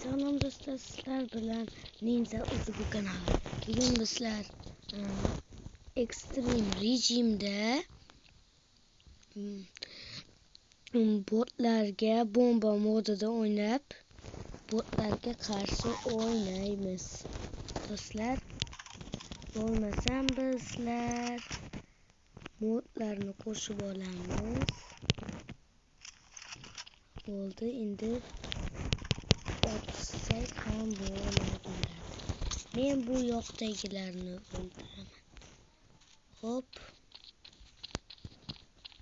Salom do'stlar, sizlar bilan Ninja Uzugu kanali. Bugun bizlar ekstrem rejimda botlarga bomba modida o'ynab, botlarga qarshi o'ynaymiz. Do'stlar, bo'lmasam bizlar modlarni qo'shib olamiz. Bo'ldi, endi otsak ham bo'laveradi. Men bu yoqdagilarni o'ldiraman. Hop.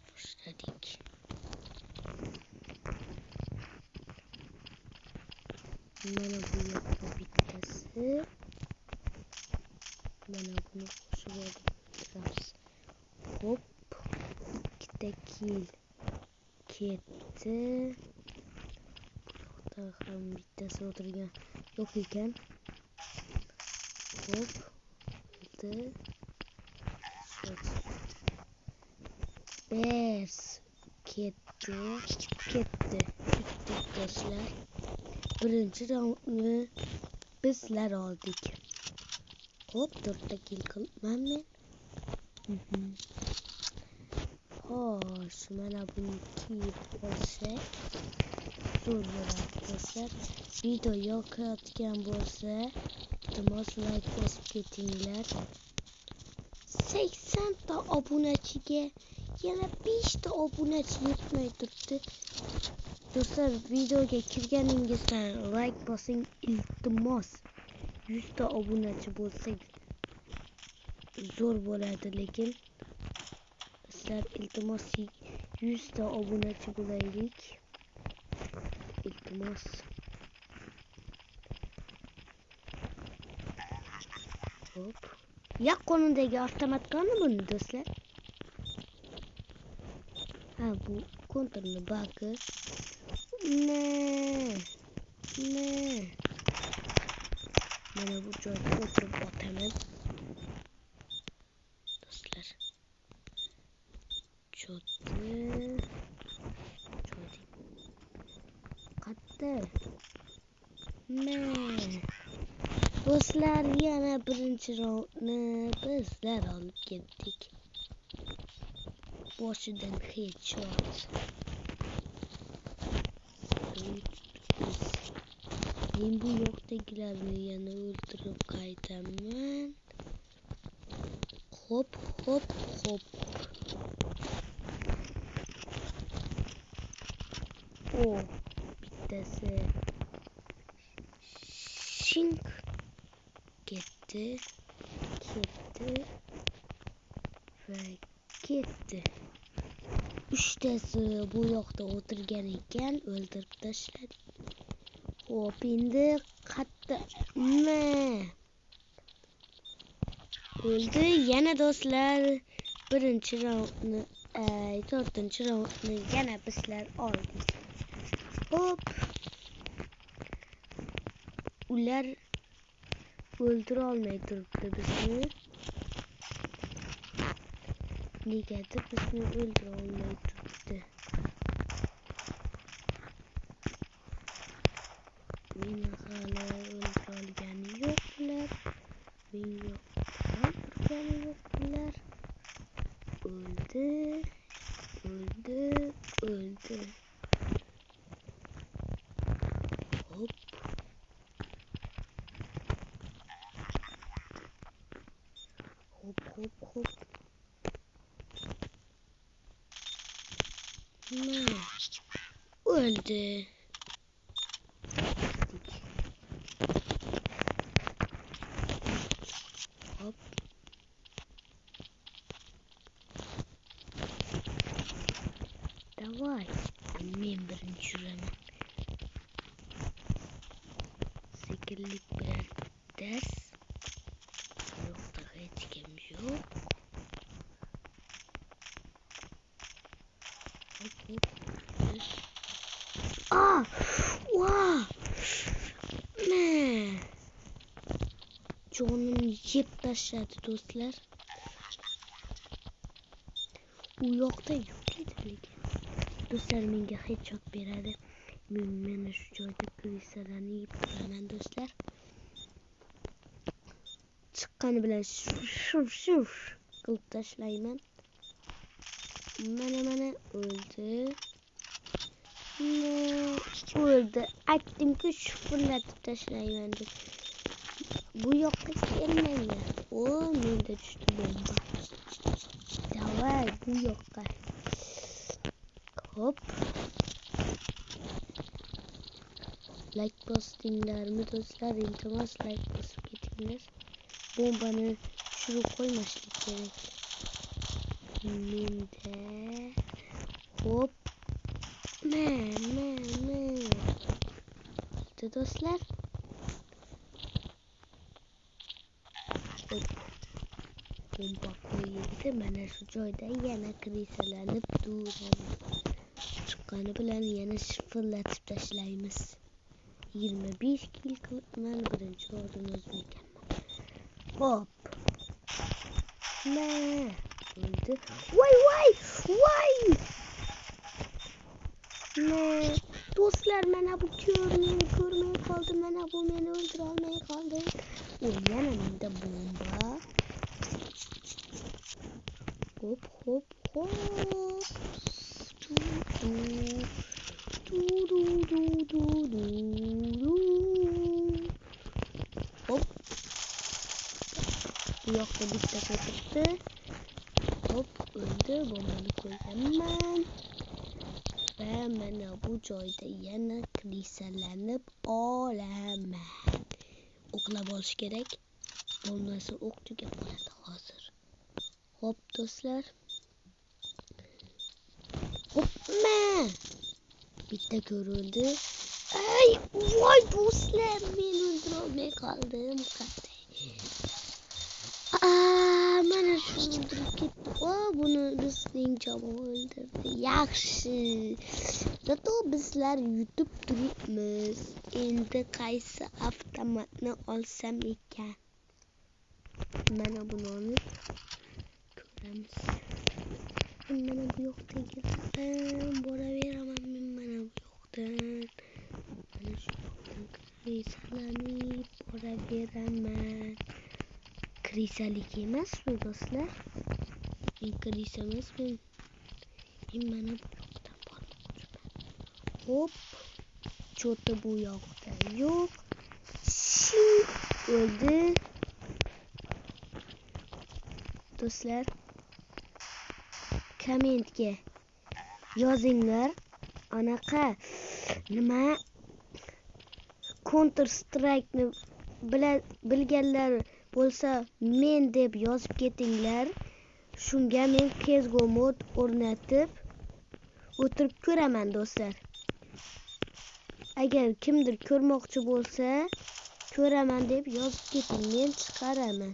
Boshladik. Mana bu yoqda bittasi. Mana buni qo'shib olamiz. Hop. Ikkita kill ketdi. Ham bittasi o'tirgan yo'q ekan. Hop. Bes ketdi. Do'stlar. Birinchi raundni bizlar oldik. Hop, 4ta kill qilibman men. Xo'sh, mana buni kiyib olsak zo'r bo'ladi do'stlar. Video yoqayotgan bo'lsa, iltimos like bosib ketinglar. 80 ta obunachiga yana 5 ta obunachi yetmay turibdi. Do'stlar, videoga kirganingizdan like bosing iltimos. 100 ta obunachi bo'lsak zo'r bo'ladi, lekin sizlar iltimos 100 ta obunachi bo'laylik. İltimos. Hop. Yak konudaki avtomat kanı bunu do'stlar. Ha, bu kontrolünü bakı. Ne? Mana bu joyda o'tirib otaman. Do'stlar. Qatta. Do'stlar, yana birinchi raundni bizlar olib ketdik. Boshidan headshot. Men bu yoqdagilarni yana o'ldirib qaytaman. Hop. O, bittasi shink ketdi va ketdi. 3tasi bu yoqda o'tirgan ekan, o'ldirib tashladik. Hop, endi qatta o'ldi. Yana do'stlar, birinchi raundni, 4-chi raundni yana bizlar oldik. Hop. Ular o'ldira olmay turibdi bizni. Negadir bizni o'ldira olmay turibdi. Meni hali o'ldira olgani yo'qlar. Menga turgani yo'qlar. O'ldi. Hop. Öldü. Hop. Давай. Men birinchi yuraman. Sekinlik bilan dars. Yo'qda hech kim yo'q. Jonimni yeb tashladi do'stlar. U yoqda yo'q edi lekin. Do'stlar, menga headshot beradi. Men mana shu joyda krisalarni yeb turaman do'stlar. Chiqqani bilan shuf qilib tashlayman. Mana o'ldi. O'ldi. Aytdimku shufurlatib tashlayman deb. Bu yoqqa kelmanglar. O, menda tushdi bomba. Davay bu yoqqa. Hop. Like bostinglarmi do'stlar? Iltimos like bosib ketinglar. Bombani tushirib qo'ymaslik kerak. Menda. Hop. Do'stlar. Hop. Bomba qo'yildi. Mana shu joyda yana krisalanib turadi. Chiqqani bilan yana shifrlatib tashlaymiz. 25 kill qilibman, birinchi o'rin o'zim ekanman. Hop. O'ldi. Voy. Do'stlar, mana bu ko'rmay qoldi. Mana bu meni o'ldira olmay qoldi. Yana menda bomba. Hop. Hop. Bu yoqda bitta ketibdi. Hop, o'ldi. Bombani qo'yganman. Va mana bu joyda yana krisalanib olaman. O'qlab olish kerak. Bo'lmasa o'q tugab qoladi hozir. Hop do'stlar. Hopma! Bitta ko'rildi. Ay, voy do'stlar, men o'ldira olmay qoldim. Mana shuni o'ldirib ketdi. Buni bizning jamoa o'ldirdi. Yaxshi. Zato bizlar yutib turibmiz. Endi qaysi avtomatni olsam ekan? Mana buni olib ko'ramiz. Mana bu yoqdagi boraveraman men mana bu yoqdan. Mana shu yoqdan krisalanib boraveraman. Krisalik emasmi do'stlar? Krisa emasmi? Mana bu yoqdan bormoqchiman. Hop. Cho'ti bu yoqda yo'q. O'ldi. Do'stlar, kommentga yozinglar. Anaqa nima Counter Strike'ni bilganlar bo'lsa men deb yozib ketinglar. Shunga men CS:GO mod o'rnatib o'tirib ko'raman do'stlar. Agar kimdir ko'rmoqchi bo'lsa, ko'raman deb yozib keting, men chiqaraman.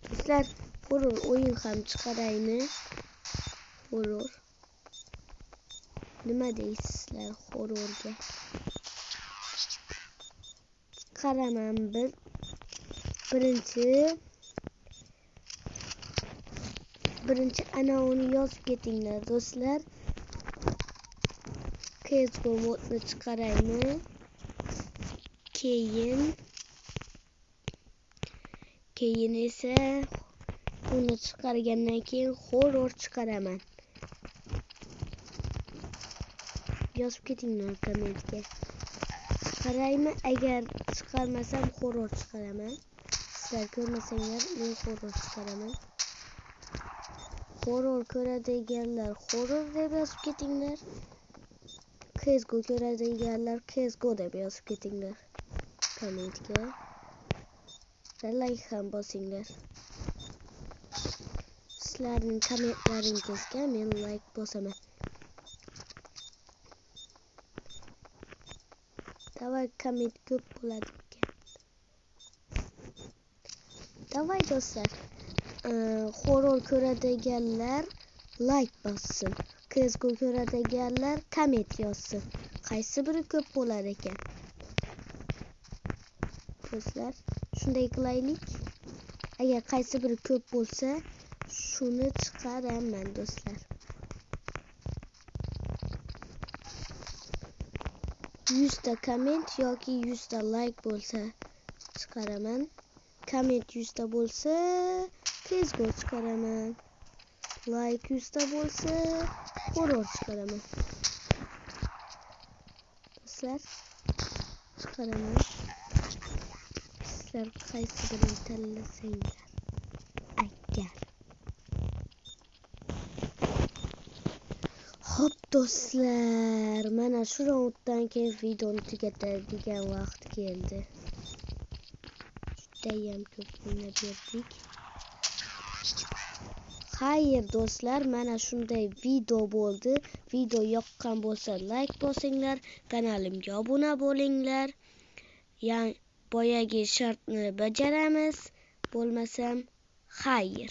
Do'stlar, horror o'yin ham chiqaraymi? Horror. Nima deysizlar horrorga? Chiqaraman biz. Birinchi ana uni yozib ketinglar do'stlar. CS:GO modni chiqaraymi? Keyin esa uni chiqargandan keyin horror chiqaraman. Yozib ketinglar kommentga. Chiqaraymi? Agar chiqarmasam horror chiqaraman. Sizlar ko'rmasanglar men horror chiqaraman. Horror ko'radiganlar horror deb yozib ketinglar. CS:GO ko'radiganlar CS:GO deb yozib ketinglar kommentga. Like ham bosinglar. Sizlarning kommentlaringizga men like bosaman. Davay komment ko'p bo'ladi ekan. Davay do'stlar. Horror ko'radiganlar like bossin. CS:GO ko'radiganlar komment yozsin. Qaysi biri ko'p bo'lar ekan? Do'stlar, shunday qilaylik. Agar qaysi biri ko'p bo'lsa, shuni chiqaraman do'stlar. 100 ta komment yoki 100 ta like bo'lsa chiqaraman. Komment 100 ta bo'lsa tezkor chiqaraman. Like 100 ta bo'lsa horror chiqaraman. Do'stlar, chiqaraman. Sizlar qaysi birini tanlasanglar. Agar Xo'p do'stlar, mana shu raunddan keyin videoni tugatadigan vaqt keldi. Judayam ko'p o'ynab berdik. Xayr do'stlar, mana shunday video bo'ldi. Video yoqqan bo'lsa like bosinglar, kanalimga obuna bo'linglar. Boyagi shartni bajaramiz. Bo'lmasam xayr.